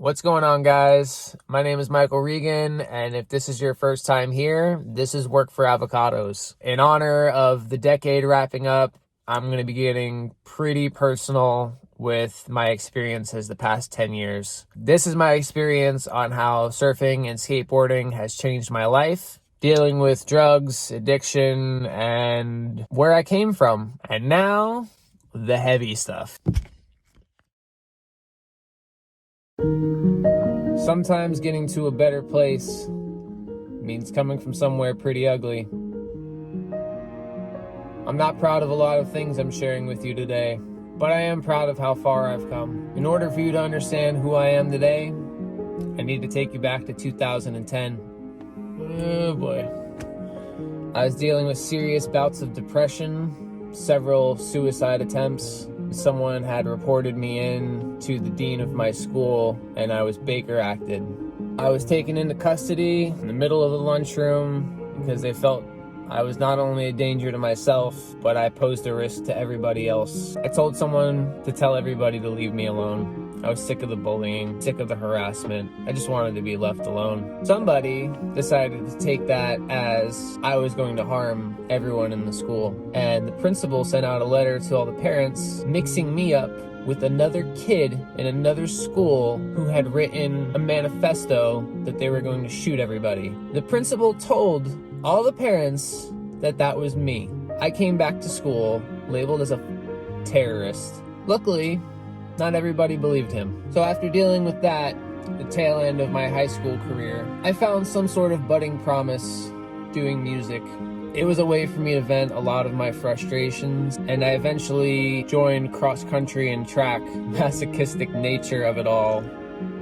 What's going on, guys? My name is Michael Regan, and if this is your first time here, this is WorkForAvocados. In honor of the decade wrapping up, I'm going to be getting pretty personal with my experiences the past 10 years. This is my experience on how surfing and skateboarding has changed my life, dealing with drugs, addiction, and where I came from. And now, the heavy stuff. Sometimes getting to a better place means coming from somewhere pretty ugly. I'm not proud of a lot of things I'm sharing with you today, but I am proud of how far I've come. In order for you to understand who I am today, I need to take you back to 2010. Oh boy. I was dealing with serious bouts of depression, several suicide attempts. Someone had reported me in to the dean of my school, and I was Baker acted. I was taken into custody in the middle of the lunchroom because they felt I was not only a danger to myself, but I posed a risk to everybody else. I told someone to tell everybody to leave me alone. I was sick of the bullying, sick of the harassment. I just wanted to be left alone. Somebody decided to take that as I was going to harm everyone in the school. And the principal sent out a letter to all the parents, mixing me up with another kid in another school who had written a manifesto that they were going to shoot everybody. The principal told all the parents that that was me. I came back to school labeled as a terrorist. Luckily, not everybody believed him. So after dealing with that, the tail end of my high school career, I found some sort of budding promise doing music. It was a way for me to vent a lot of my frustrations, and I eventually joined cross country and track. Masochistic nature of it all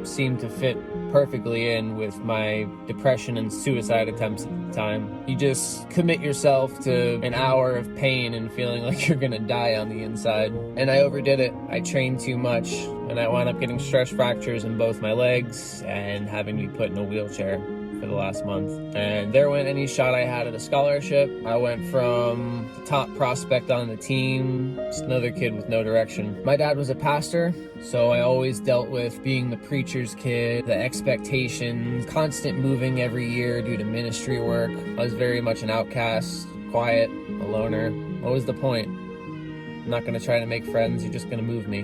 seemed to fit perfectly in with my depression and suicide attempts at the time. You just commit yourself to an hour of pain and feeling like you're gonna die on the inside. And I overdid it. I trained too much, and I wound up getting stress fractures in both my legs and having to be put in a wheelchair for the last month. And there went any shot I had at a scholarship. I went from the top prospect on the team, just another kid with no direction. My dad was a pastor, so I always dealt with being the preacher's kid, the expectations, constant moving every year due to ministry work. I was very much an outcast, quiet, a loner. What was the point? I'm not gonna try to make friends, you're just gonna move me.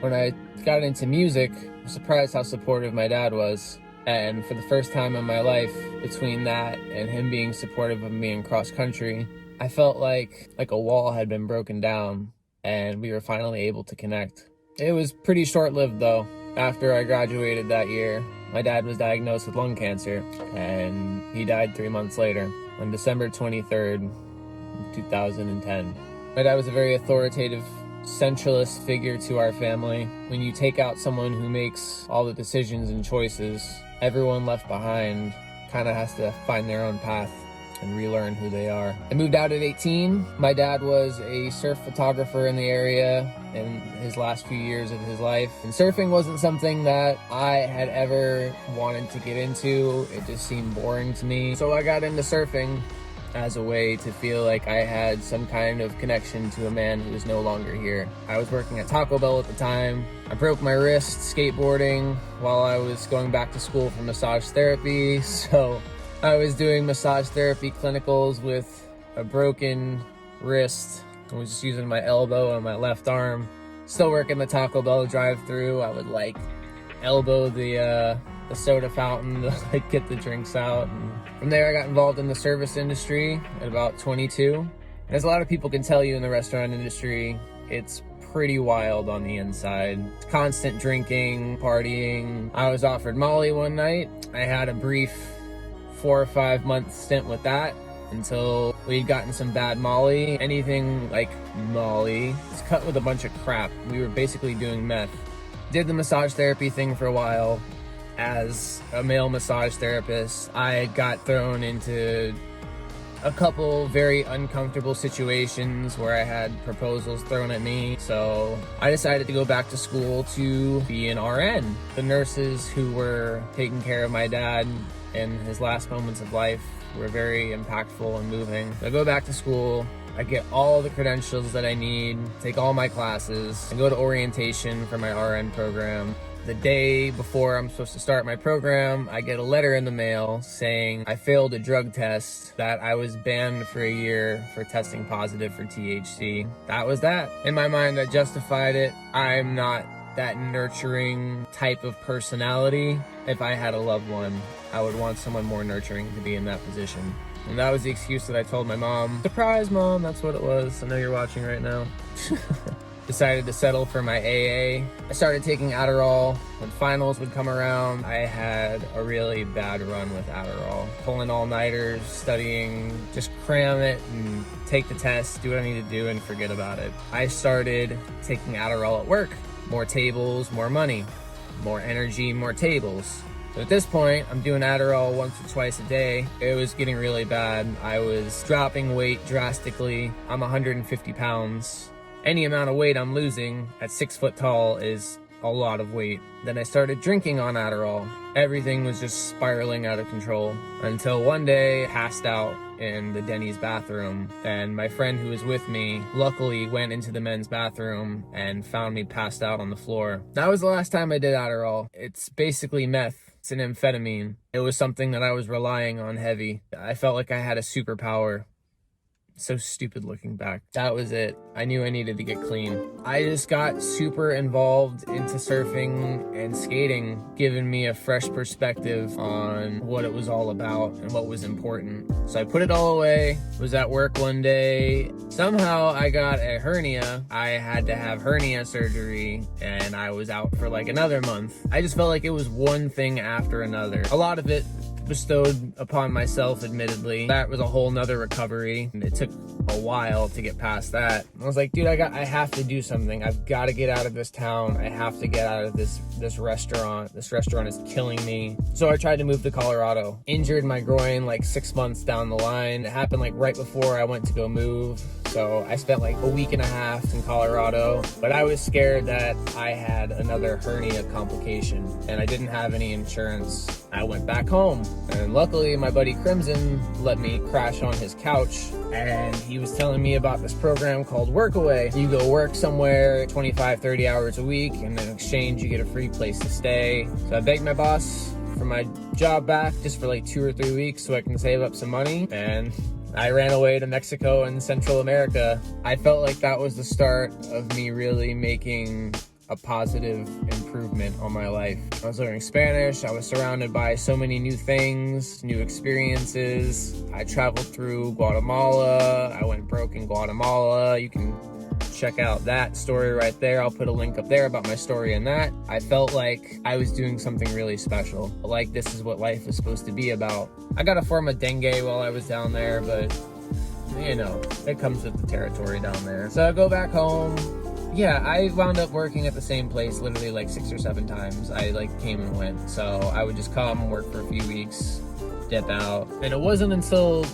When I got into music, I was surprised how supportive my dad was. And for the first time in my life, between that and him being supportive of me in cross country, I felt like a wall had been broken down and we were finally able to connect. It was pretty short-lived though. After I graduated that year, my dad was diagnosed with lung cancer and he died 3 months later on December 23rd, 2010. My dad was a very authoritative, centralist figure to our family. When you take out someone who makes all the decisions and choices, everyone left behind kind of has to find their own path and relearn who they are. I moved out at 18. My dad was a surf photographer in the area in his last few years of his life. And surfing wasn't something that I had ever wanted to get into. It just seemed boring to me. So I got into surfing as a way to feel like I had some kind of connection to a man who was no longer here. I was working at Taco Bell at the time. I broke my wrist skateboarding while I was going back to school for massage therapy. So I was doing massage therapy clinicals with a broken wrist. I was just using my elbow and my left arm. Still working the Taco Bell drive-thru. I would elbow the soda fountain to get the drinks out. And from there, I got involved in the service industry at about 22. And as a lot of people can tell you in the restaurant industry, it's pretty wild on the inside. It's constant drinking, partying. I was offered Molly one night. I had a brief 4 or 5 month stint with that until we'd gotten some bad Molly. Anything like Molly, it's cut with a bunch of crap. We were basically doing meth. Did the massage therapy thing for a while. As a male massage therapist, I got thrown into a couple very uncomfortable situations where I had proposals thrown at me. So I decided to go back to school to be an RN. The nurses who were taking care of my dad in his last moments of life were very impactful and moving. So I go back to school, I get all the credentials that I need, take all my classes, and go to orientation for my RN program. The day before I'm supposed to start my program, I get a letter in the mail saying I failed a drug test, that I was banned for a year for testing positive for THC. That was that. In my mind, I justified it. I'm not that nurturing type of personality. If I had a loved one, I would want someone more nurturing to be in that position. And that was the excuse that I told my mom. Surprise, Mom, that's what it was. I know you're watching right now. Decided to settle for my AA. I started taking Adderall. When finals would come around, I had a really bad run with Adderall. Pulling all-nighters, studying, just cram it and take the test, do what I need to do and forget about it. I started taking Adderall at work. More tables, more money. More energy, more tables. So at this point, I'm doing Adderall once or twice a day. It was getting really bad. I was dropping weight drastically. I'm 150 pounds. Any amount of weight I'm losing at 6 foot tall is a lot of weight. Then I started drinking on Adderall. Everything was just spiraling out of control until one day I passed out in the Denny's bathroom, and my friend who was with me luckily went into the men's bathroom and found me passed out on the floor. That was the last time I did Adderall. It's basically meth. It's an amphetamine. It was something that I was relying on heavy. I felt like I had a superpower. So stupid looking back. That was it. I knew I needed to get clean. I just got super involved into surfing and skating, giving me a fresh perspective on what it was all about and what was important. So I put it all away, was at work one day. Somehow I got a hernia. I had to have hernia surgery and I was out for like another month. I just felt like it was one thing after another. A lot of it bestowed upon myself, admittedly. That was a whole nother recovery. It took a while to get past that. I was like, dude, I have to do something. I've got to get out of this town. I have to get out of this restaurant. This restaurant is killing me. So I tried to move to Colorado. Injured my groin like 6 months down the line. It happened like right before I went to go move. So I spent like a week and a half in Colorado, but I was scared that I had another hernia complication and I didn't have any insurance. I went back home and luckily my buddy Crimson let me crash on his couch, and he was telling me about this program called Workaway. You go work somewhere 25, 30 hours a week, and in exchange you get a free place to stay. So I begged my boss for my job back just for like 2 or 3 weeks so I can save up some money, and I ran away to Mexico and Central America. I felt like that was the start of me really making a positive improvement on my life. I was learning Spanish. I was surrounded by so many new things, new experiences. I traveled through Guatemala. I went broke in Guatemala. You can check out that story right there. I'll put a link up there about my story in that. I felt like I was doing something really special. Like this is what life is supposed to be about. I got a form of dengue while I was down there, but you know, it comes with the territory down there. So I go back home. Yeah, I wound up working at the same place literally like 6 or 7 times. I like came and went. So I would just come, work for a few weeks, dip out. And it wasn't until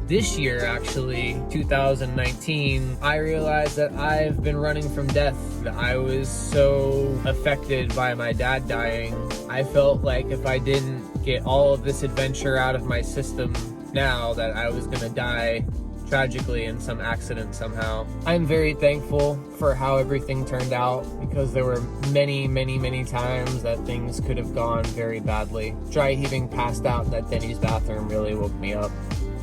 this year, actually, 2019, I realized that I've been running from death. I was so affected by my dad dying. I felt like if I didn't get all of this adventure out of my system now, that I was gonna die tragically in some accident somehow. I'm very thankful for how everything turned out, because there were many, many, many times that things could have gone very badly. Dry heaving passed out in that Denny's bathroom really woke me up.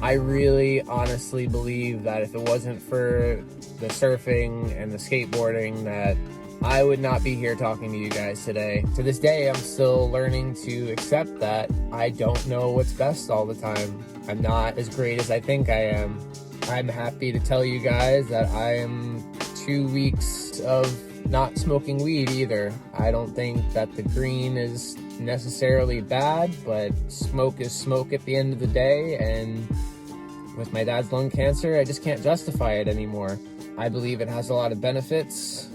I really honestly believe that if it wasn't for the surfing and the skateboarding, that I would not be here talking to you guys today. To this day, I'm still learning to accept that I don't know what's best all the time. I'm not as great as I think I am. I'm happy to tell you guys that I am 2 weeks of not smoking weed either. I don't think that the green is necessarily bad, but smoke is smoke at the end of the day, and with my dad's lung cancer, I just can't justify it anymore. I believe it has a lot of benefits,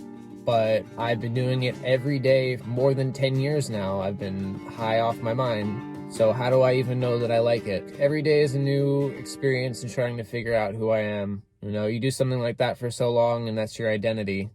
but I've been doing it every day for more than 10 years now. I've been high off my mind. So how do I even know that I like it? Every day is a new experience and trying to figure out who I am. You know, you do something like that for so long and that's your identity.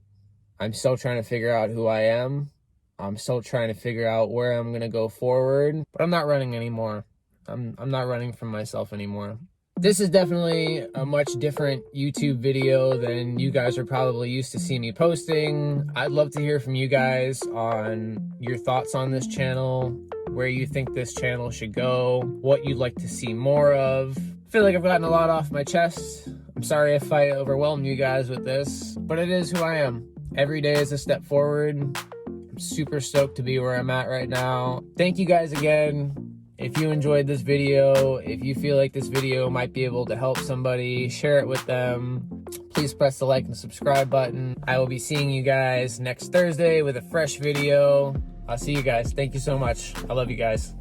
I'm still trying to figure out who I am. I'm still trying to figure out where I'm gonna go forward, but I'm not running anymore. I'm not running from myself anymore. This is definitely a much different YouTube video than you guys are probably used to see me posting. I'd love to hear from you guys on your thoughts on this channel, where you think this channel should go, what you'd like to see more of. I feel like I've gotten a lot off my chest. I'm sorry if I overwhelmed you guys with this, but it is who I am. Every day is a step forward. I'm super stoked to be where I'm at right now. Thank you guys again. If you enjoyed this video, if you feel like this video might be able to help somebody, share it with them. Please press the like and subscribe button. I will be seeing you guys next Thursday with a fresh video. I'll see you guys. Thank you so much. I love you guys.